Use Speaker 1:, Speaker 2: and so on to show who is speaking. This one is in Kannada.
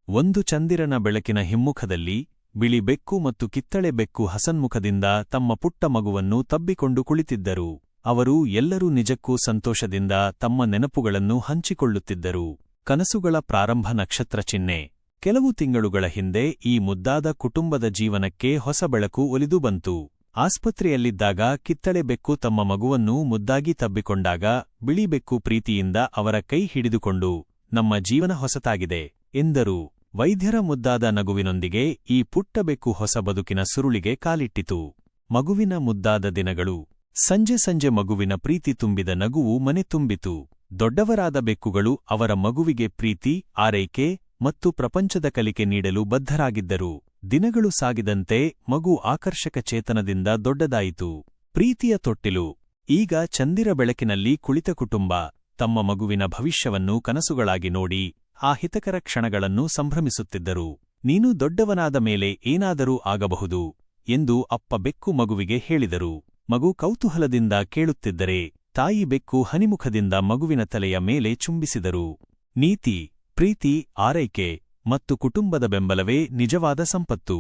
Speaker 1: ಒಂದು ಚಂದಿರನ ಬೆಳಕಿನ ಹಿಮ್ಮುಖದಲ್ಲಿ ಬಿಳಿ ಬೆಕ್ಕು ಮತ್ತು ಕಿತ್ತಳೆ ಬೆಕ್ಕು ಹಸನ್ಮುಖದಿಂದ ತಮ್ಮ ಪುಟ್ಟ ಮಗುವನ್ನು ತಬ್ಬಿಕೊಂಡು ಕುಳಿತಿದ್ದರು. ಅವರು ಎಲ್ಲರೂ ನಿಜಕ್ಕೂ ಸಂತೋಷದಿಂದ ತಮ್ಮ ನೆನಪುಗಳನ್ನು ಹಂಚಿಕೊಳ್ಳುತ್ತಿದ್ದರು. ಕನಸುಗಳ ಪ್ರಾರಂಭ ನಕ್ಷತ್ರ ಚಿಹ್ನೆ. ಕೆಲವು ತಿಂಗಳುಗಳ ಹಿಂದೆ ಈ ಮುದ್ದಾದ ಕುಟುಂಬದ ಜೀವನಕ್ಕೆ ಹೊಸ ಬೆಳಕು ಒಲಿದು ಬಂತು. ಆಸ್ಪತ್ರೆಯಲ್ಲಿದ್ದಾಗ ಕಿತ್ತಳೆ ಬೆಕ್ಕು ತಮ್ಮ ಮಗುವನ್ನು ಮುದ್ದಾಗಿ ತಬ್ಬಿಕೊಂಡಾಗ ಬಿಳಿ ಬೆಕ್ಕು ಪ್ರೀತಿಯಿಂದ ಅವರ ಕೈ ಹಿಡಿದುಕೊಂಡು ನಮ್ಮ ಜೀವನ ಹೊಸತಾಗಿದೆ ಎಂದರು. ವೈದ್ಯರ ಮುದ್ದಾದ ನಗುವಿನೊಂದಿಗೆ ಈ ಪುಟ್ಟ ಬೆಕ್ಕು ಹೊಸ ಬದುಕಿನ ಸುರುಳಿಗೆ ಕಾಲಿಟ್ಟಿತು. ಮಗುವಿನ ಮುದ್ದಾದ ದಿನಗಳು. ಸಂಜೆ ಸಂಜೆ ಮಗುವಿನ ಪ್ರೀತಿ ತುಂಬಿದ ನಗುವು ಮನೆ ತುಂಬಿತು. ದೊಡ್ಡವರಾದ ಬೆಕ್ಕುಗಳು ಅವರ ಮಗುವಿಗೆ ಪ್ರೀತಿ, ಆರೈಕೆ ಮತ್ತು ಪ್ರಪಂಚದ ಕಲಿಕೆ ನೀಡಲು ಬದ್ಧರಾಗಿದ್ದರು. ದಿನಗಳು ಸಾಗಿದಂತೆ ಮಗು ಆಕರ್ಷಕ ಚೇತನದಿಂದ ದೊಡ್ಡದಾಯಿತು. ಪ್ರೀತಿಯ ತೊಟ್ಟಿಲು. ಈಗ ಚಂದಿರ ಬೆಳಕಿನಲ್ಲಿ ಕುಳಿತ ಕುಟುಂಬ ತಮ್ಮ ಮಗುವಿನ ಭವಿಷ್ಯವನ್ನು ಕನಸುಗಳಾಗಿ ನೋಡಿ ಆ ಹಿತಕರ ಕ್ಷಣಗಳನ್ನು ಸಂಭ್ರಮಿಸುತ್ತಿದ್ದರು. ನೀನು ದೊಡ್ಡವನಾದ ಮೇಲೆ ಏನಾದರೂ ಆಗಬಹುದು ಎಂದು ಅಪ್ಪ ಬೆಕ್ಕು ಮಗುವಿಗೆ ಹೇಳಿದರು. ಮಗು ಕೌತೂಹಲದಿಂದ ಕೇಳುತ್ತಿದ್ದರೆ ತಾಯಿ ಬೆಕ್ಕು ಹನಿಮುಖದಿಂದ ಮಗುವಿನ ತಲೆಯ ಮೇಲೆ ಚುಂಬಿಸಿದರು. ನೀತಿ, ಪ್ರೀತಿ, ಆರೈಕೆ ಮತ್ತು ಕುಟುಂಬದ ಬೆಂಬಲವೇ ನಿಜವಾದ ಸಂಪತ್ತು.